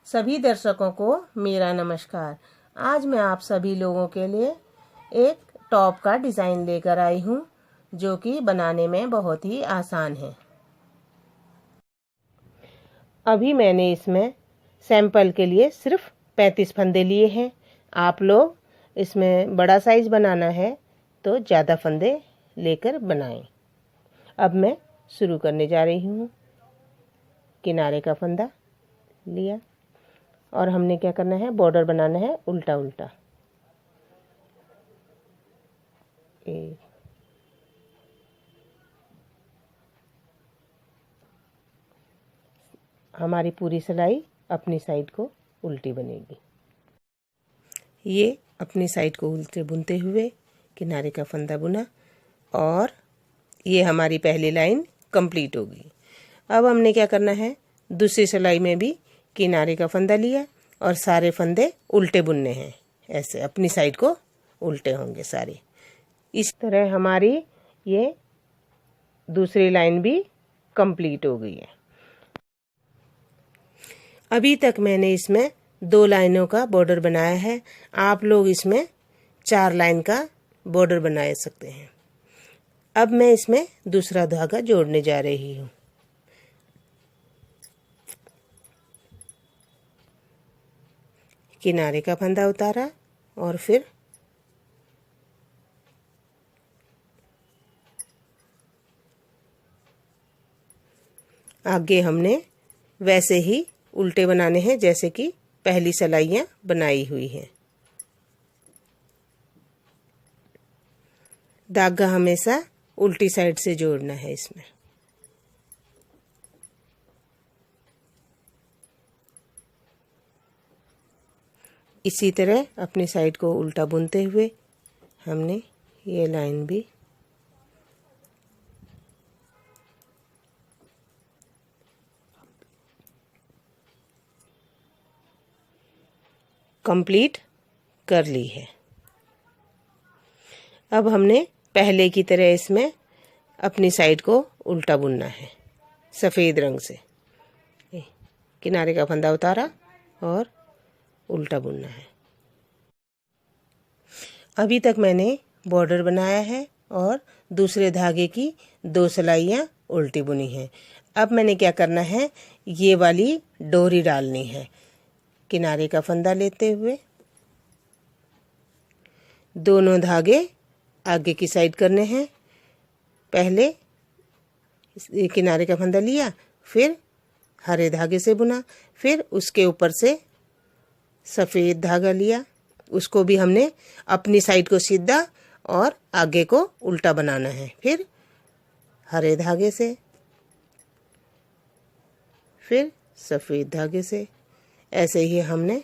सभी दर्शकों को मेरा नमस्कार। आज मैं आप सभी लोगों के लिए एक टॉप का डिज़ाइन लेकर आई हूँ जो कि बनाने में बहुत ही आसान है। अभी मैंने इसमें सैंपल के लिए सिर्फ 35 फंदे लिए हैं। आप लोग इसमें बड़ा साइज़ बनाना है तो ज़्यादा फंदे लेकर बनाएं। अब मैं शुरू करने जा रही हूँ। किनारे का फंदा लिया और हमने क्या करना है, बॉर्डर बनाना है उल्टा उल्टा। एक, हमारी पूरी सिलाई अपनी साइड को उल्टी बनेगी। ये अपनी साइड को उल्टे बुनते हुए किनारे का फंदा बुना और ये हमारी पहली लाइन कंप्लीट होगी। अब हमने क्या करना है, दूसरी सिलाई में भी किनारे का फंदा लिया और सारे फंदे उल्टे बुनने हैं। ऐसे अपनी साइड को उल्टे होंगे सारे। इस तरह हमारी ये दूसरी लाइन भी कंप्लीट हो गई है। अभी तक मैंने इसमें 2 लाइनों का बॉर्डर बनाया है। आप लोग इसमें 4 लाइन का बॉर्डर बना सकते हैं। अब मैं इसमें दूसरा धागा जोड़ने जा रही हूँ। किनारे का फंदा उतारा और फिर आगे हमने वैसे ही उल्टे बनाने हैं जैसे कि पहली सिलाइयाँ बनाई हुई हैं। धागा हमेशा उल्टी साइड से जोड़ना है इसमें। इसी तरह अपनी साइड को उल्टा बुनते हुए हमने ये लाइन भी कंप्लीट कर ली है। अब हमने पहले की तरह इसमें अपनी साइड को उल्टा बुनना है सफ़ेद रंग से। किनारे का फंदा उतारा और उल्टा बुनना है। अभी तक मैंने बॉर्डर बनाया है और दूसरे धागे की 2 सिलाइयाँ उल्टी बुनी हैं। अब मैंने क्या करना है, ये वाली डोरी डालनी है। किनारे का फंदा लेते हुए दोनों धागे आगे की साइड करने हैं। पहले किनारे का फंदा लिया, फिर हरे धागे से बुना, फिर उसके ऊपर से सफ़ेद धागा लिया, उसको भी हमने अपनी साइड को सीधा और आगे को उल्टा बनाना है। फिर हरे धागे से, फिर सफ़ेद धागे से। ऐसे ही हमने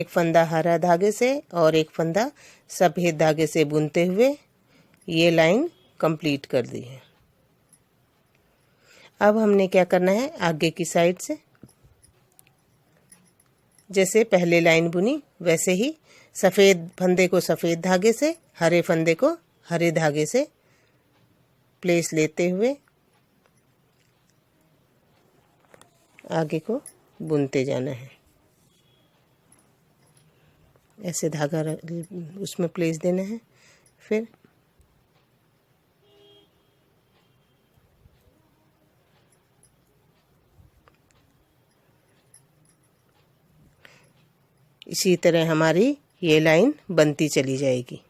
एक फंदा हरा धागे से और एक फंदा सफ़ेद धागे से बुनते हुए ये लाइन कंप्लीट कर दी है। अब हमने क्या करना है, आगे की साइड से जैसे पहले लाइन बुनी वैसे ही सफ़ेद फंदे को सफ़ेद धागे से, हरे फंदे को हरे धागे से प्लेस लेते हुए आगे को बुनते जाना है। ऐसे धागा उसमें प्लेस देना है। फिर इसी तरह हमारी ये लाइन बनती चली जाएगी।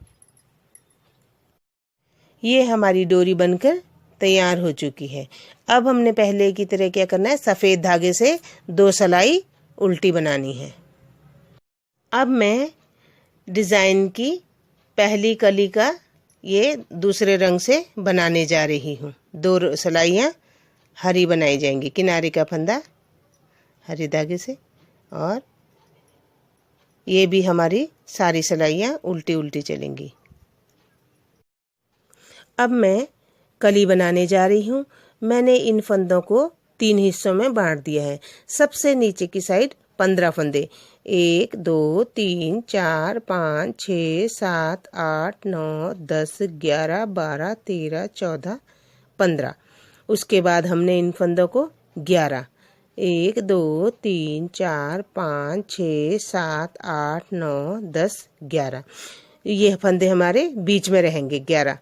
ये हमारी डोरी बनकर तैयार हो चुकी है। अब हमने पहले की तरह क्या करना है, सफ़ेद धागे से 2 सिलाई उल्टी बनानी है। अब मैं डिज़ाइन की पहली कली का ये दूसरे रंग से बनाने जा रही हूँ। 2 सिलाइयाँ हरी बनाई जाएंगी। किनारे का फंदा हरे धागे से और ये भी हमारी सारी सिलाइयाँ उल्टी उल्टी चलेंगी। अब मैं कली बनाने जा रही हूँ। मैंने इन फंदों को 3 हिस्सों में बांट दिया है। सबसे नीचे की साइड 15 फंदे, 1 2 3 4 5 6 7 8 9 10 11 12 13 14 15। उसके बाद हमने इन फंदों को 11 1 2 3 4 5 6 7 8 9 10 11। ये फंदे हमारे बीच में रहेंगे 11।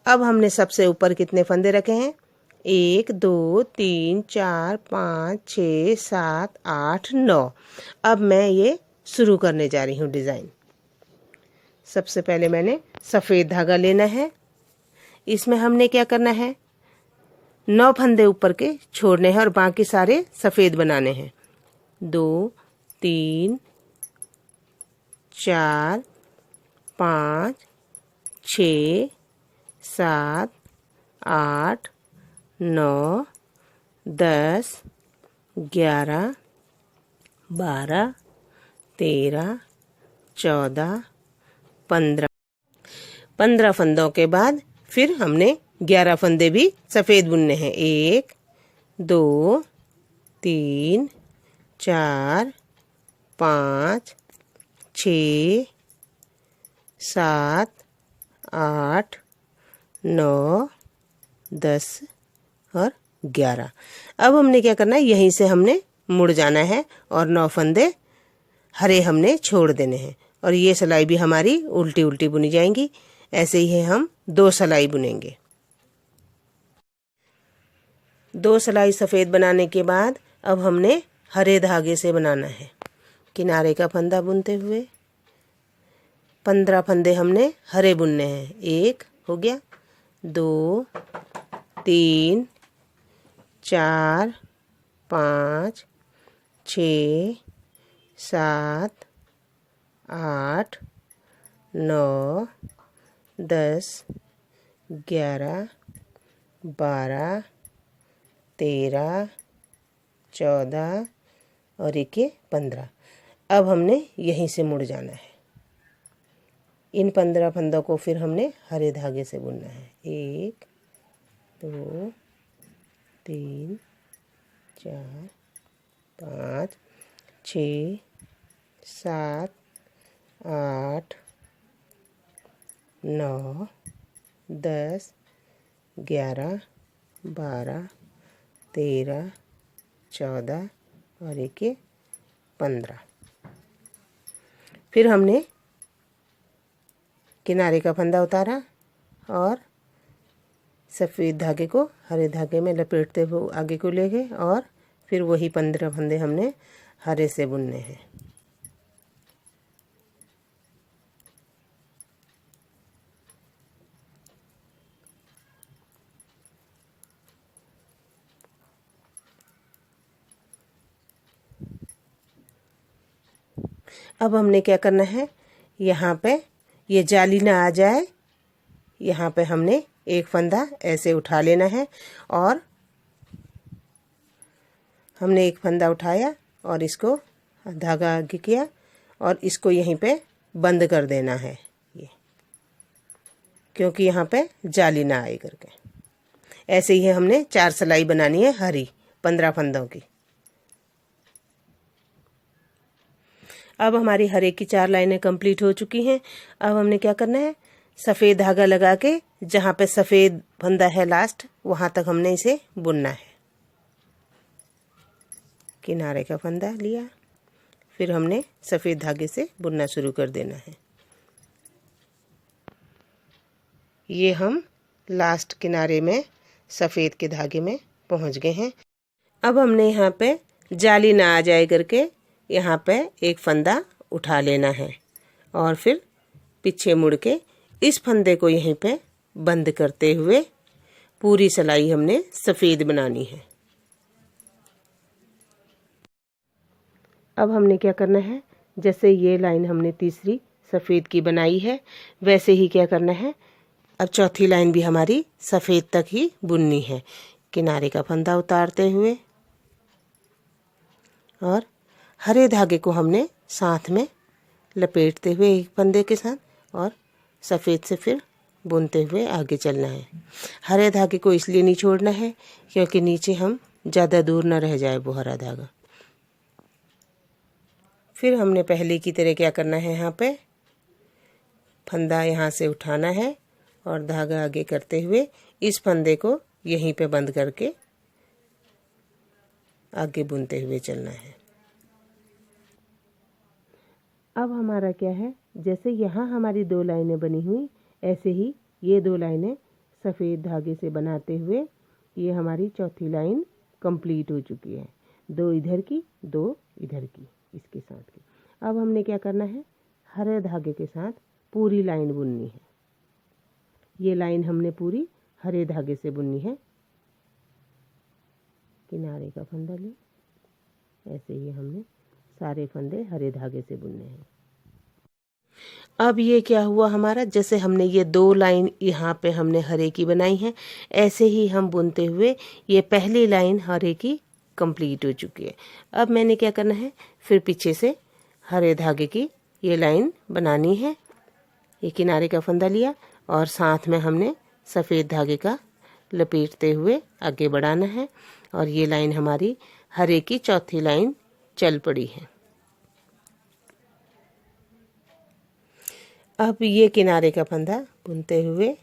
अब हमने सबसे ऊपर कितने फंदे रखे हैं? 1 2 3 4 5 6 7 8 9। अब मैं ये शुरू करने जा रही हूँ डिज़ाइन। सबसे पहले मैंने सफ़ेद धागा लेना है। इसमें हमने क्या करना है, 9 फंदे ऊपर के छोड़ने हैं और बाकी सारे सफ़ेद बनाने हैं। 2 3 4 5 6 7 8 9 10 11 12 13 14 15 फंदों के बाद फिर हमने 11 फंदे भी सफ़ेद बुनने हैं। 1 2 3 4 5 6 7 8 9 10 और 11। अब हमने क्या करना है, यहीं से हमने मुड़ जाना है और 9 फंदे हरे हमने छोड़ देने हैं और ये सिलाई भी हमारी उल्टी उल्टी बुनी जाएंगी। ऐसे ही हम 2 सिलाई बुनेंगे। 2 सिलाई सफ़ेद बनाने के बाद अब हमने हरे धागे से बनाना है। किनारे का फंदा बुनते हुए 15 फंदे हमने हरे बुनने हैं। 1 हो गया, 2 3 4 5 6 7 8 9 10 11 12 13 14 और 15। अब हमने यहीं से मुड़ जाना है। इन 15 फंदों को फिर हमने हरे धागे से बुनना है। 1 2 3 4 5 6 7 8 9 10 11 12 13 14 और 15। फिर हमने किनारे का फंदा उतारा और सफ़ेद धागे को हरे धागे में लपेटते हुए आगे को ले गए और फिर वही 15 फंदे हमने हरे से बुनने हैं। अब हमने क्या करना है, यहाँ पे ये जाली ना आ जाए, यहाँ पे हमने एक फंदा ऐसे उठा लेना है और हमने एक फंदा उठाया और इसको धागा आगे किया और इसको यहीं पे बंद कर देना है, ये क्योंकि यहाँ पे जाली ना आए करके। ऐसे ही हमने 4 सिलाई बनानी है हरी 15 फंदों की। अब हमारी हरे की 4 लाइनें कंप्लीट हो चुकी हैं। अब हमने क्या करना है, सफ़ेद धागा लगा के जहाँ पे सफ़ेद फंदा है लास्ट, वहाँ तक हमने इसे बुनना है। किनारे का फंदा लिया, फिर हमने सफ़ेद धागे से बुनना शुरू कर देना है। ये हम लास्ट किनारे में सफ़ेद के धागे में पहुँच गए हैं। अब हमने यहाँ पे जाली ना आ जाए करके यहाँ पे एक फंदा उठा लेना है और फिर पीछे मुड़ के इस फंदे को यहीं पे बंद करते हुए पूरी सिलाई हमने सफ़ेद बनानी है। अब हमने क्या करना है, जैसे ये लाइन हमने तीसरी सफ़ेद की बनाई है, वैसे ही क्या करना है, अब चौथी लाइन भी हमारी सफ़ेद तक ही बुननी है। किनारे का फंदा उतारते हुए और हरे धागे को हमने साथ में लपेटते हुए एक फंदे के साथ और सफ़ेद से फिर बुनते हुए आगे चलना है। हरे धागे को इसलिए नहीं छोड़ना है क्योंकि नीचे हम ज़्यादा दूर ना रह जाए वो हरा धागा। फिर हमने पहले की तरह क्या करना है, यहाँ पे फंदा यहाँ से उठाना है और धागा आगे करते हुए इस फंदे को यहीं पे बंद करके आगे बुनते हुए चलना है। अब हमारा क्या है, जैसे यहाँ हमारी 2 लाइनें बनी हुई, ऐसे ही ये 2 लाइनें सफ़ेद धागे से बनाते हुए ये हमारी चौथी लाइन कंप्लीट हो चुकी है। 2 इधर की, 2 इधर की, इसके साथ की। अब हमने क्या करना है, हरे धागे के साथ पूरी लाइन बुननी है। ये लाइन हमने पूरी हरे धागे से बुननी है। किनारे का फंदा लिया, ऐसे ही हमने सारे फंदे हरे धागे से बुनने हैं। अब ये क्या हुआ हमारा, जैसे हमने ये 2 लाइन यहाँ पे हमने हरे की बनाई है, ऐसे ही हम बुनते हुए ये पहली लाइन हरे की कंप्लीट हो चुकी है। अब मैंने क्या करना है, फिर पीछे से हरे धागे की ये लाइन बनानी है। ये किनारे का फंदा लिया और साथ में हमने सफ़ेद धागे का लपेटते हुए आगे बढ़ाना है और ये लाइन हमारी हरे की चौथी लाइन चल पड़ी है। अब ये किनारे का फंदा बुनते हुए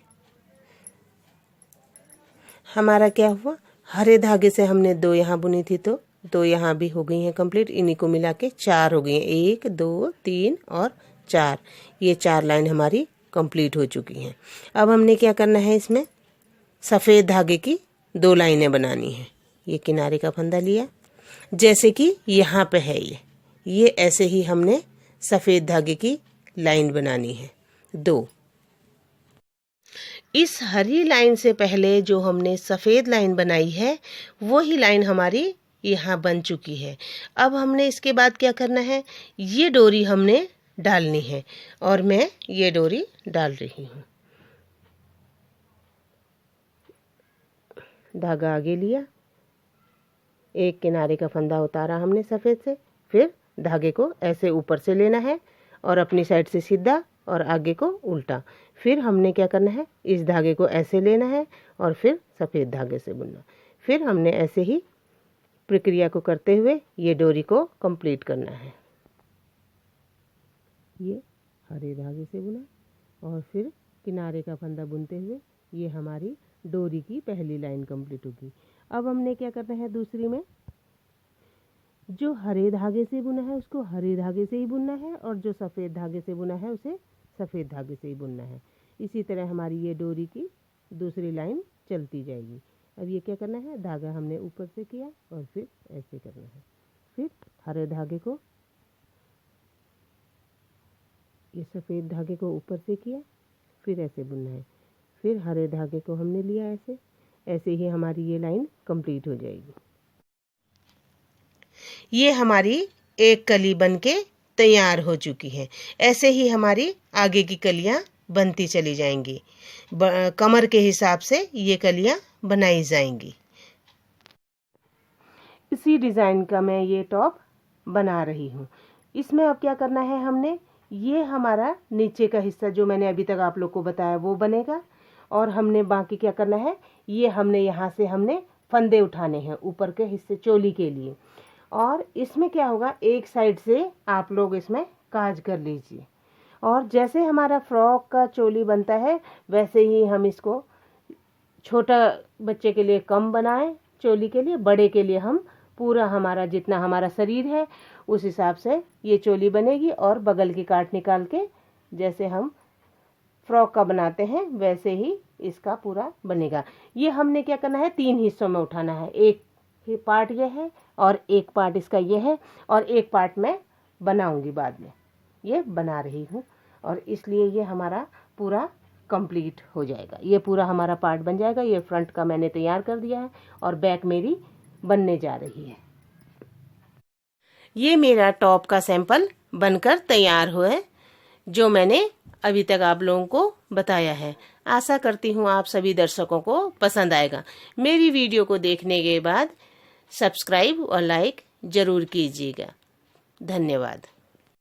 हमारा क्या हुआ, हरे धागे से हमने 2 यहाँ बुनी थी तो 2 यहाँ भी हो गई हैं कंप्लीट। इन्हीं को मिला के 4 हो गई हैं, 1 2 3 और 4। ये 4 लाइन हमारी कंप्लीट हो चुकी हैं। अब हमने क्या करना है, इसमें सफ़ेद धागे की 2 लाइनें बनानी हैं। ये किनारे का फंदा लिया, जैसे कि यहाँ पे है ये ऐसे ही हमने सफ़ेद धागे की लाइन बनानी है 2। इस हरी लाइन से पहले जो हमने सफ़ेद लाइन बनाई है वही लाइन हमारी यहाँ बन चुकी है। अब हमने इसके बाद क्या करना है, ये डोरी हमने डालनी है और मैं ये डोरी डाल रही हूँ। धागा आगे लिया, एक किनारे का फंदा उतारा हमने सफ़ेद से, फिर धागे को ऐसे ऊपर से लेना है और अपनी साइड से सीधा और आगे को उल्टा। फिर हमने क्या करना है, इस धागे को ऐसे लेना है और फिर सफ़ेद धागे से बुनना। फिर हमने ऐसे ही प्रक्रिया को करते हुए ये डोरी को कंप्लीट करना है। ये हरे धागे से बुना और फिर किनारे का फंदा बुनते हुए ये हमारी डोरी की पहली लाइन कंप्लीट होगी। अब हमने क्या करना है, दूसरी में जो हरे धागे से बुना है उसको हरे धागे से ही बुनना है और जो सफ़ेद धागे से बुना है उसे सफ़ेद धागे से ही बुनना है। इसी तरह हमारी ये डोरी की दूसरी लाइन चलती जाएगी। अब ये क्या करना है, धागा हमने ऊपर से किया और फिर ऐसे करना है। फिर हरे धागे को, ये सफ़ेद धागे को ऊपर से किया, फिर ऐसे बुनना है। फिर हरे धागे को हमने लिया ऐसे, ऐसे ही हमारी ये लाइन कंप्लीट हो जाएगी। ये हमारी एक कली बनके तैयार हो चुकी है। ऐसे ही हमारी आगे की कलियां बनती चली जाएंगी। कमर के हिसाब से ये कलियां बनाई जाएंगी। इसी डिज़ाइन का मैं ये टॉप बना रही हूँ। इसमें अब क्या करना है, हमने ये हमारा नीचे का हिस्सा जो मैंने अभी तक आप लोग को बताया वो बनेगा और हमने बाकी क्या करना है, ये हमने यहाँ से हमने फंदे उठाने हैं ऊपर के हिस्से चोली के लिए। और इसमें क्या होगा, एक साइड से आप लोग इसमें काज कर लीजिए और जैसे हमारा फ्रॉक का चोली बनता है वैसे ही हम इसको छोटा बच्चे के लिए कम बनाएं चोली के लिए, बड़े के लिए हम पूरा हमारा जितना हमारा शरीर है उस हिसाब से ये चोली बनेगी और बगल की काट निकाल के जैसे हम फ्रॉक का बनाते हैं वैसे ही इसका पूरा बनेगा। ये हमने क्या करना है, 3 हिस्सों में उठाना है। एक पार्ट ये है और एक पार्ट इसका ये है और एक पार्ट मैं बनाऊंगी बाद में, ये बना रही हूँ और इसलिए ये हमारा पूरा कंप्लीट हो जाएगा। ये पूरा हमारा पार्ट बन जाएगा। ये फ्रंट का मैंने तैयार कर दिया है और बैक मेरी बनने जा रही है। ये मेरा टॉप का सैंपल बनकर तैयार हुआ है जो मैंने अभी तक आप लोगों को बताया है। आशा करती हूँ आप सभी दर्शकों को पसंद आएगा। मेरी वीडियो को देखने के बाद सब्सक्राइब और लाइक ज़रूर कीजिएगा। धन्यवाद।